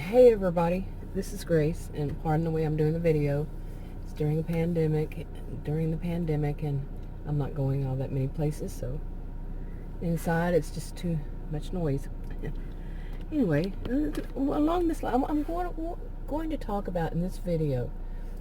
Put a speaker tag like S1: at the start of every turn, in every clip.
S1: Hey everybody, this is Grace, and pardon the way I'm doing the video. It's during the pandemic, and I'm not going all that many places, so inside it's just too much noise. Anyway, along this line, I'm going to talk about in this video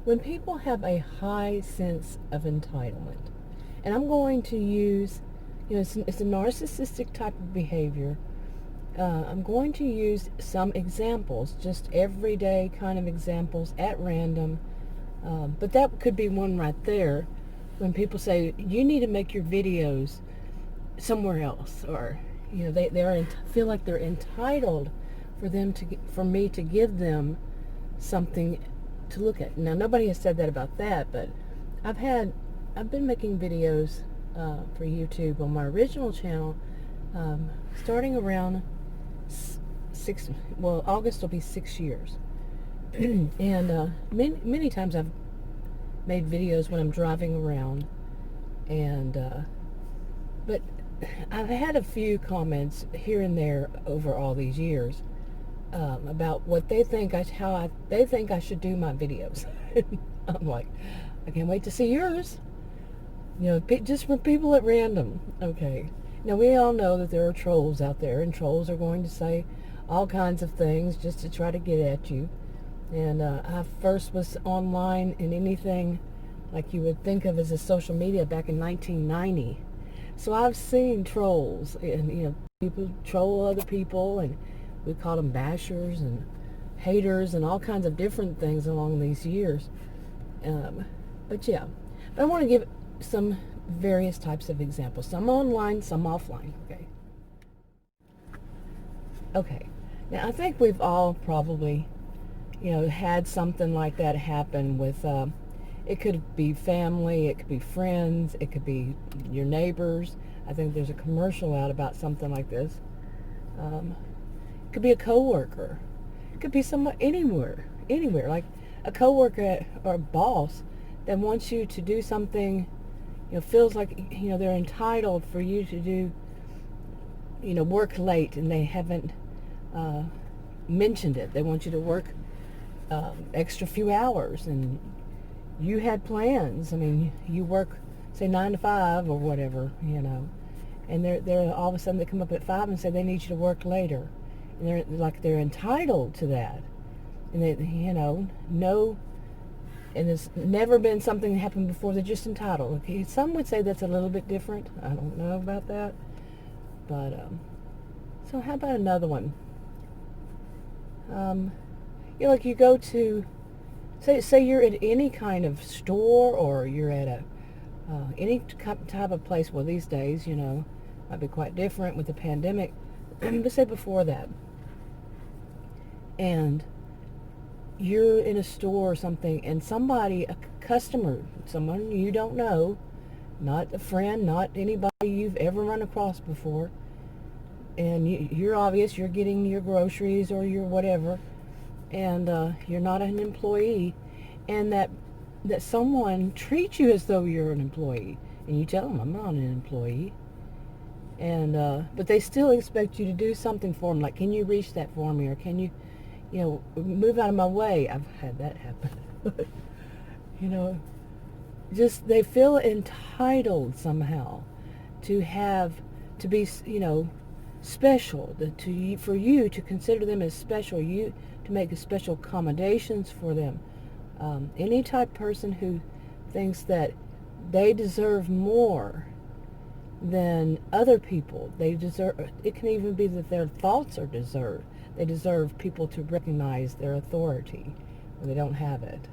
S1: when people have a high sense of entitlement. And I'm going to use, it's a narcissistic type of behavior. I'm going to use some examples, just everyday kind of examples at random. But that could be one right there when people say, you need to make your videos somewhere else, or they feel like they're entitled for me to give them something to look at. Now, nobody has said that about that, but I've been making videos for YouTube on my original channel starting around August will be 6 years. And many times I've made videos when I'm driving around, and but I've had a few comments here and there over all these years about what they think they think I should do my videos. I'm like, I can't wait to see yours. Just for people at random. Okay. Now, we all know that there are trolls out there, and trolls are going to say all kinds of things just to try to get at you. And I first was online in anything like you would think of as a social media back in 1990. So I've seen trolls, and people troll other people, and we call them bashers and haters and all kinds of different things along these years. But I want to give some various types of examples, some online, some offline. Okay. Now, I think we've all probably had something like that happen with it could be family, it could be friends, it could be your neighbors. I think there's a commercial out about something like this. It could be a coworker, it could be someone anywhere, like a coworker or a boss that wants you to do something, feels like they're entitled for you to do work late, and they haven't mentioned it. They want you to work extra few hours, and you had plans. I mean, you work, say, 9 to 5 or whatever, and they're all of a sudden they come up at 5 and say they need you to work later, and they're entitled to that, and they no. And it's never been something that happened before. They're just entitled. Okay, some would say that's a little bit different. I don't know about that, but so how about another one? Like you go to, say you're at any kind of store, or you're at a any type of place. Well, these days, might be quite different with the pandemic. But say before that, and you're in a store or something, and a customer, someone you don't know, not a friend, not anybody you've ever run across before, and you're getting your groceries or your whatever, and you're not an employee, and that someone treats you as though you're an employee, and you tell them, I'm not an employee, and but they still expect you to do something for them, like, can you reach that for me, or can you move out of my way. I've had that happen. Just they feel entitled somehow to be, special, for you to consider them as special, you to make special accommodations for them. Any type person who thinks that they deserve more than other people, it can even be that their thoughts are deserved. They deserve people to recognize their authority when they don't have it.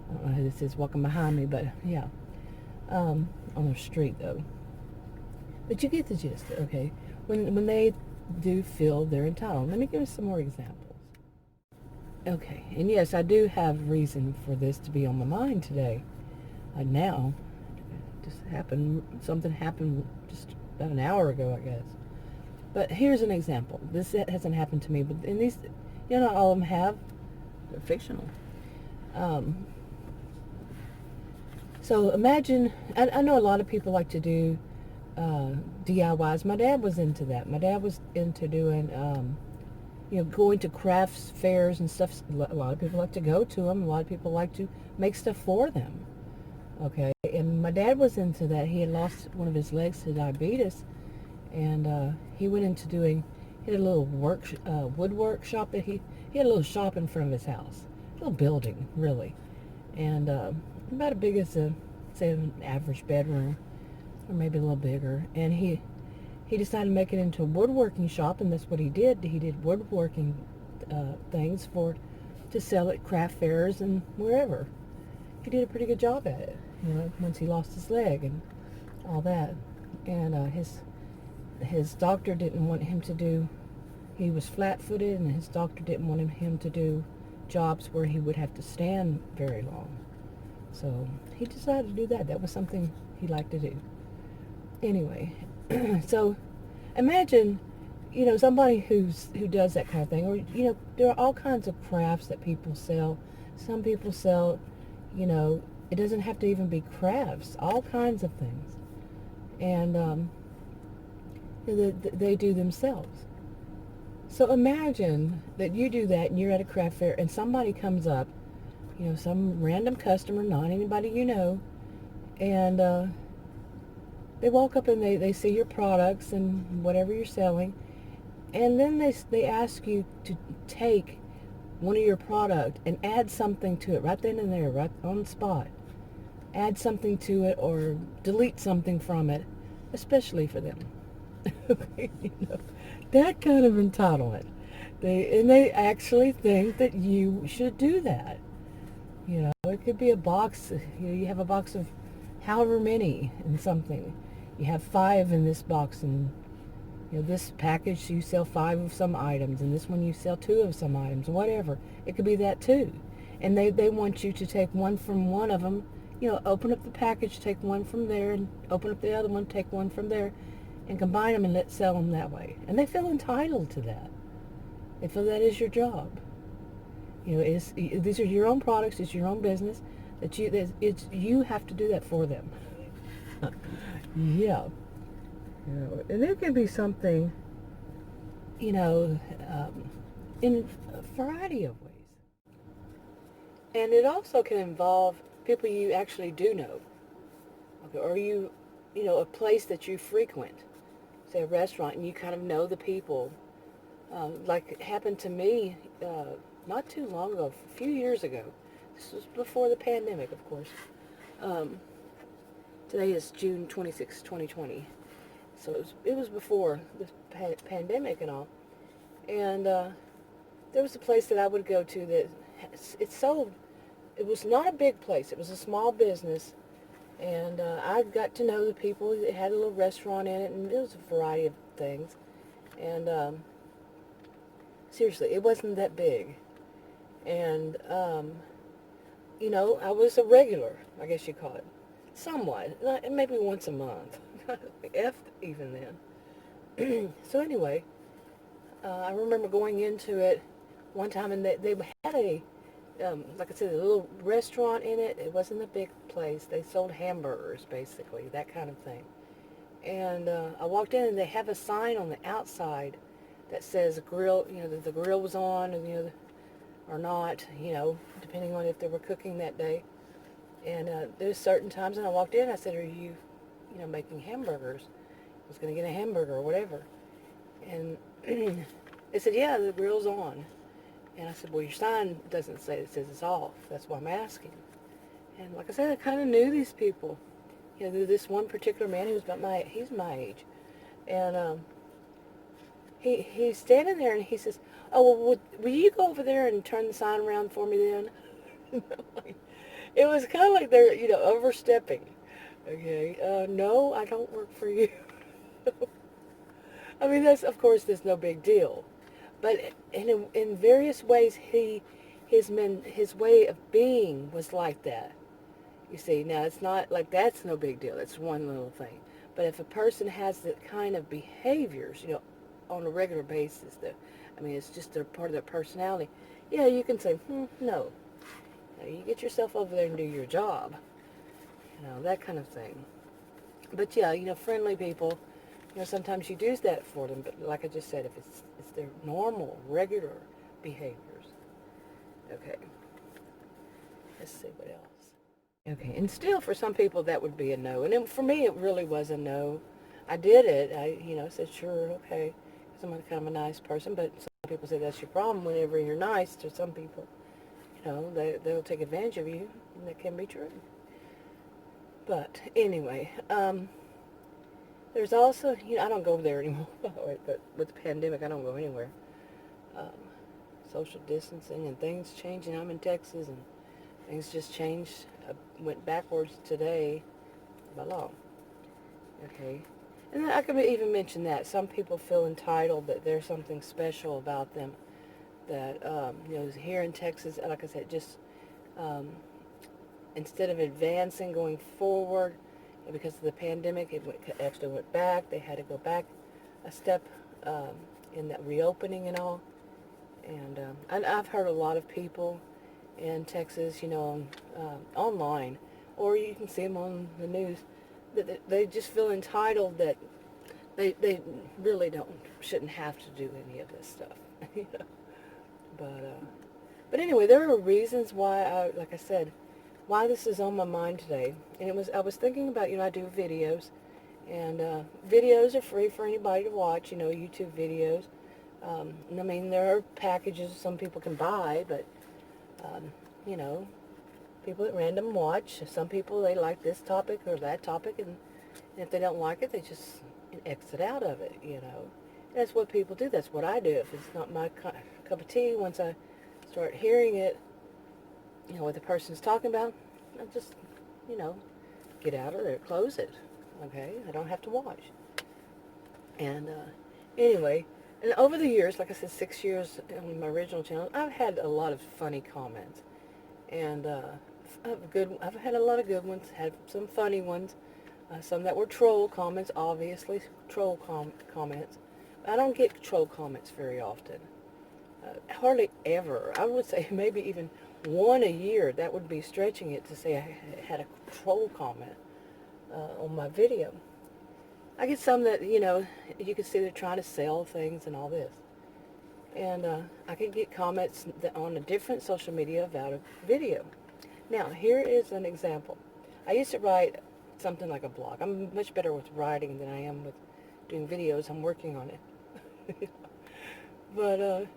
S1: I don't know who this is walking behind me, but yeah. On the street, though. But you get the gist, okay? When they do feel they're entitled. Let me give you some more examples. Okay, and yes, I do have reason for this to be on my mind today. Now, something happened just about an hour ago, I guess. But here's an example. This hasn't happened to me, but in these, not all of them have. They're fictional. So imagine, I know a lot of people like to do DIYs. My dad was into that. My dad was into doing going to crafts fairs and stuff. A lot of people like to go to them. A lot of people like to make stuff for them. Okay, and my dad was into that. He had lost one of his legs to diabetes, and he went into doing. He had a little woodwork shop that he had a little shop in front of his house, a little building really, and about as big as say an average bedroom, or maybe a little bigger. And he decided to make it into a woodworking shop, and that's what he did. He did woodworking things to sell at craft fairs and wherever. He did a pretty good job at it, once he lost his leg and all that. And his doctor didn't want him to do. He was flat-footed, and his doctor didn't want him to do jobs where he would have to stand very long. So he decided to do that. That was something he liked to do. Anyway, so imagine, somebody who does that kind of thing. Or, there are all kinds of crafts that people sell. Some people sell, it doesn't have to even be crafts, all kinds of things. And they do themselves. So imagine that you do that and you're at a craft fair and somebody comes up, some random customer, not anybody you know, and they walk up and they see your products and whatever you're selling, and then they ask you to take one of your product and add something to it right then and there, right on the spot. Add something to it or delete something from it, especially for them. That kind of entitlement. They actually think that you should do that. It could be a box. You have a box of however many in something. You have 5 in this box, and this package you sell 5 of some items, and this one you sell 2 of some items, whatever. It could be that too. And they want you to take one from one of them, open up the package, take one from there, and open up the other one, take one from there, and combine them and sell them that way. And they feel entitled to that. They feel that is your job. These are your own products, it's your own business, you have to do that for them. Yeah. And it can be something, in a variety of ways. And it also can involve people you actually do know. Okay, or a place that you frequent, say a restaurant, and you kind of know the people. Like it happened to me not too long ago, a few years ago. This was before the pandemic, of course. Today is June 26, 2020. So it was before the pandemic and all. And there was a place that I would go to that it was not a big place. It was a small business. And I got to know the people. It had a little restaurant in it, and it was a variety of things. And seriously, it wasn't that big. And, I was a regular, I guess you call it. Somewhat. Maybe once a month. F even then. So anyway, I remember going into it one time, and they had like I said, a little restaurant in it. It wasn't a big place. They sold hamburgers, basically, that kind of thing. And I walked in, and they have a sign on the outside that says grill, that the grill was on, and, or not, depending on if they were cooking that day. And there's certain times, and I walked in, I said, are you, making hamburgers? I was going to get a hamburger or whatever. And they said, yeah, the grill's on. And I said, well, your sign doesn't say, it says it's off. That's why I'm asking. And like I said, I kind of knew these people. This one particular man, he's my age. And he's standing there, and he says, oh, well, will you go over there and turn the sign around for me then? It was kind of like they're, overstepping. Okay, no, I don't work for you. I mean, of course, there's no big deal. But in various ways, his way of being was like that. You see, now it's not like that's no big deal. It's one little thing. But if a person has that kind of behaviors, on a regular basis, it's just a part of their personality. Yeah, you can say, no. Now, you get yourself over there and do your job. That kind of thing. But yeah, friendly people, sometimes you do that for them, but like I just said, if it's their normal, regular behaviors. Okay. Let's see what else. Okay, and still for some people that would be a no. And then for me, it really was a no. I did it. I said, sure, okay. Because I'm kind of a nice person, but some people say that's your problem whenever you're nice to some people. They'll take advantage of you, and that can be true. But anyway, there's also, I don't go there anymore, by the way, but with the pandemic, I don't go anywhere. Social distancing and things changing. I'm in Texas, and things just changed. I went backwards today by law. Okay. And I could even mention that some people feel entitled that there's something special about them. That, here in Texas, like I said, just instead of advancing, going forward, because of the pandemic, it actually went back. They had to go back a step in that reopening and all. And I've heard a lot of people in Texas, online, or you can see them on the news, that they just feel entitled that they really shouldn't have to do any of this stuff. But anyway, there are reasons why like I said, why this is on my mind today. And I was thinking about, I do videos, and videos are free for anybody to watch, YouTube videos. I mean, there are packages some people can buy, but, people at random watch. Some people, they like this topic or that topic, and if they don't like it, they just exit out of it, That's what people do. That's what I do. If it's not my cup of tea, once I start hearing it, what the person's talking about, I just, get out of there, close it, okay? I don't have to watch. And anyway, and over the years, like I said, 6 years on my original channel, I've had a lot of funny comments. And I've had a lot of good ones, had some funny ones, some that were troll comments, obviously, troll comments. I don't get troll comments very often. Hardly ever. I would say maybe even one a year. That would be stretching it to say I had a troll comment on my video. I get some that, you can see they're trying to sell things and all this. And I can get comments on a different social media about a video. Now, here is an example. I used to write something like a blog. I'm much better with writing than I am with doing videos. I'm working on it. But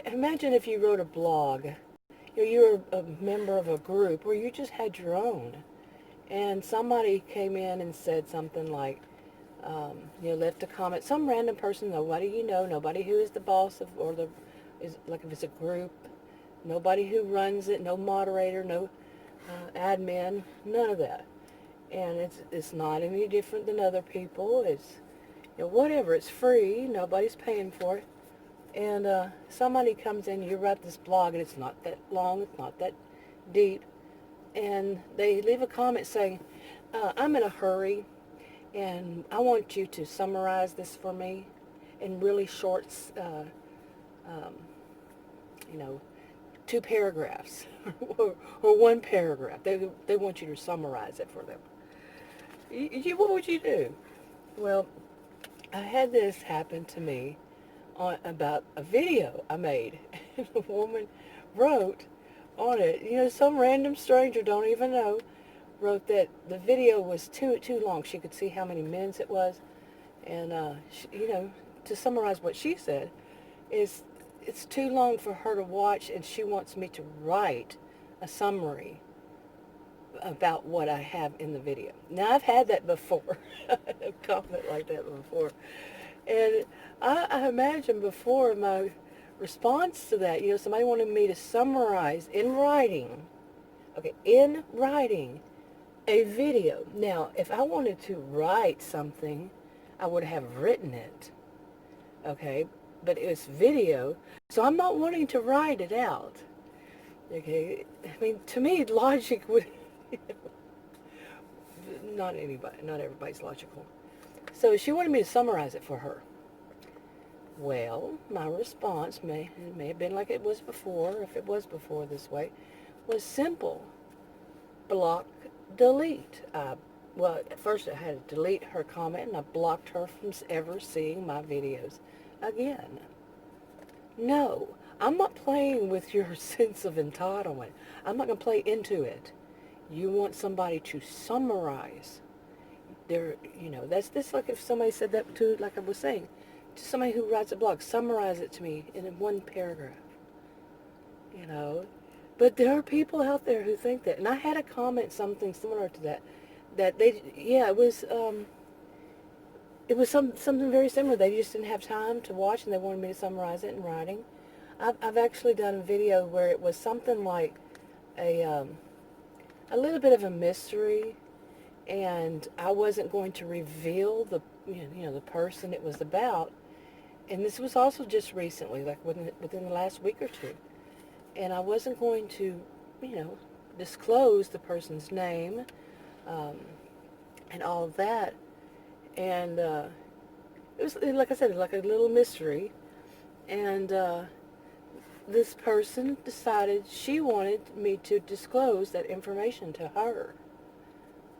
S1: imagine if you wrote a blog. You were a member of a group where you just had your own. And somebody came in and said something like, left a comment. Some random person, nobody you know, nobody who is the boss of, is like if it's a group, nobody who runs it, no moderator, no admin, none of that. And it's not any different than other people. It's, whatever. It's free. Nobody's paying for it. And somebody comes in, you write this blog, and it's not that long, it's not that deep. And they leave a comment saying, I'm in a hurry, and I want you to summarize this for me in really short, 2 paragraphs or 1 paragraph. They want you to summarize it for them. What would you do? Well, I had this happen to me about a video I made. A woman wrote on it, some random stranger, don't even know, wrote that the video was too long. She could see how many minutes it was, and to summarize what she said, is it's too long for her to watch, and she wants me to write a summary about what I have in the video. Now, I've had that before, a comment like that before, and I imagine before my response to that, somebody wanted me to summarize in writing, a video. Now, if I wanted to write something, I would have written it, okay, but it's video, so I'm not wanting to write it out, okay. I mean, to me, logic would, not everybody's logical. So she wanted me to summarize it for her. Well, my response may have been like it was before, if it was before this way, was simple. Block, delete. I well, at first I had to delete her comment, and I blocked her from ever seeing my videos again. No, I'm not playing with your sense of entitlement. I'm not going to play into it. You want somebody to summarize their, that's this, like if somebody said that to, like I was saying, to somebody who writes a blog, summarize it to me in one paragraph, you know. But there are people out there who think that, and I had a comment, something similar to that, that they, yeah, it was something very similar. They just didn't have time to watch, and they wanted me to summarize it in writing. I've actually done a video where it was something like a little bit of a mystery, and I wasn't going to reveal the the person it was about. And this was also just recently, like within the last week or two. And I wasn't going to, disclose the person's name, and all of that. And it was, like I said, like a little mystery. And this person decided she wanted me to disclose that information to her.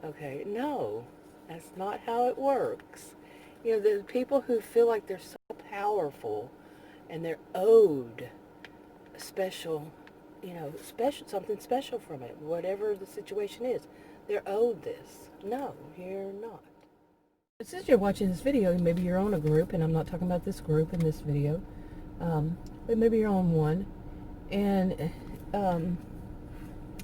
S1: Okay, no, that's not how it works. The people who feel like they're so powerful and they're owed special, something special from it, whatever the situation is, they're owed this. No, you're not. Since you're watching this video, maybe you're on a group, and I'm not talking about this group in this video, but maybe you're on one, and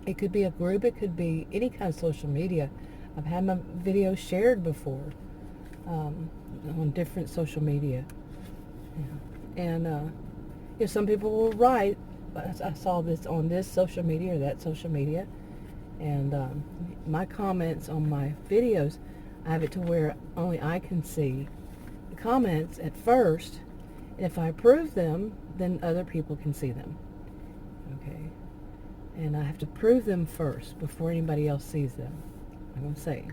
S1: it could be a group, it could be any kind of social media. I've had my videos shared before on different social media. Yeah. And some people will write, I saw this on this social media or that social media, and my comments on my videos, I have it to where only I can see the comments at first, and if I approve them, then other people can see them. Okay, and I have to prove them first before anybody else sees them. I'm going to say.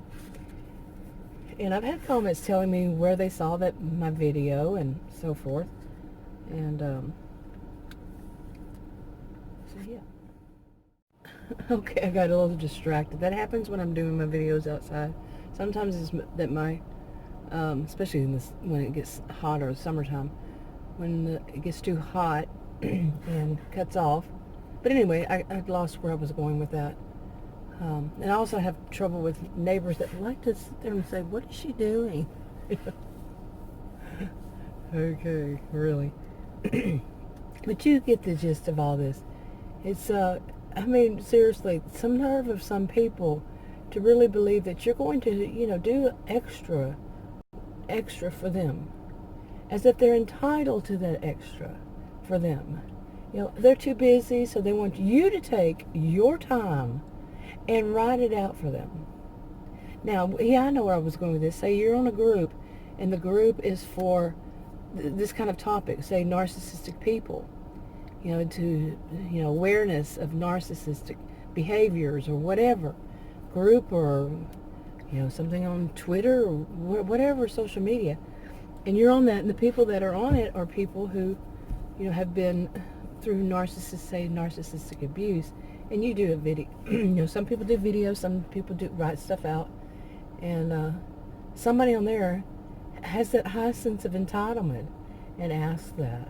S1: And I've had comments telling me where they saw my video and so forth. And so yeah. Okay, I got a little distracted. That happens when I'm doing my videos outside. Sometimes it's that especially when it gets hotter, summertime, when it gets too hot and cuts off. But anyway, I'd lost where I was going with that. And I also have trouble with neighbors that like to sit there and say, "What is she doing?" Okay, really. But you get the gist of all this. It's, seriously, some nerve of some people to really believe that you're going to, do extra for them. As if they're entitled to that extra for them. They're too busy, so they want you to take your time and write it out for them. Now, yeah, I know where I was going with this. Say you're on a group, and the group is for this kind of topic, say narcissistic people, to, awareness of narcissistic behaviors or whatever, group, or, something on Twitter or whatever social media. And you're on that, and the people that are on it are people who, have been through narcissistic abuse. And you do a video, some people do videos, some people write stuff out, and somebody on there has that high sense of entitlement and asks that.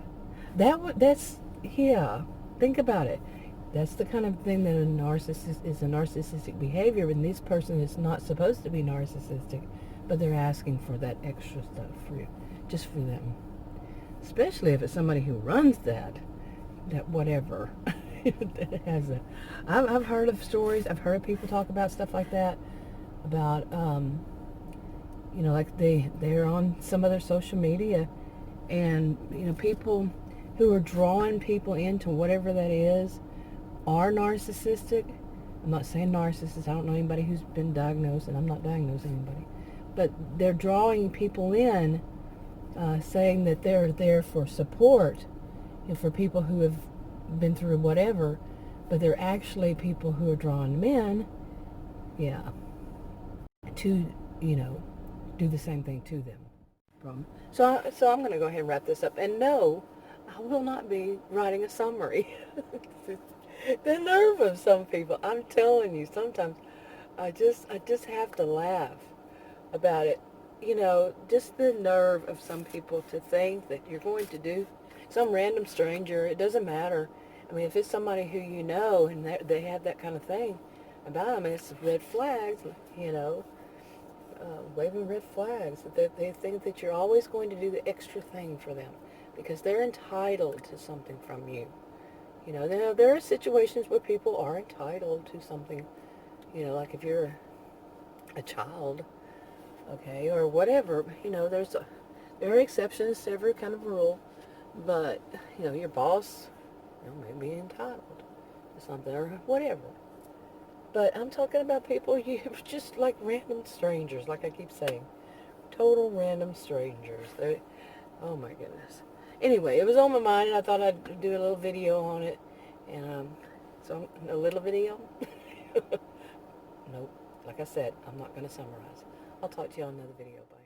S1: Yeah, think about it. That's the kind of thing that a narcissistic behavior, and this person is not supposed to be narcissistic, but they're asking for that extra stuff just for them. Especially if it's somebody who runs that whatever. That has I've heard of stories, I've heard people talk about stuff like that, about, like they're on some other social media, and, people who are drawing people into whatever that is are narcissistic. I'm not saying narcissist. I don't know anybody who's been diagnosed, and I'm not diagnosing anybody. But they're drawing people in, saying that they're there for support, for people who have been through whatever, but they're actually people who are drawing men, to, do the same thing to them. So I'm going to go ahead and wrap this up. And no, I will not be writing a summary. The nerve of some people, I'm telling you, sometimes I just have to laugh about it. You know, just the nerve of some people to think that you're going to do some random stranger. It doesn't matter. I mean, if it's somebody who you know and they have that kind of thing about them, it's red flags, you know, waving red flags. That they think that you're always going to do the extra thing for them because they're entitled to something from you. You know, there are situations where people are entitled to something, you know, like if you're a child, okay, or whatever, you know, there are exceptions to every kind of rule, but, you know, your boss, you know, may be entitled to something or whatever. But I'm talking about people you just like random strangers, like I keep saying. Total random strangers. Oh my goodness. Anyway, it was on my mind and I thought I'd do a little video on it. And so a little video? Nope. Like I said, I'm not going to summarize. I'll talk to you on another video. Bye.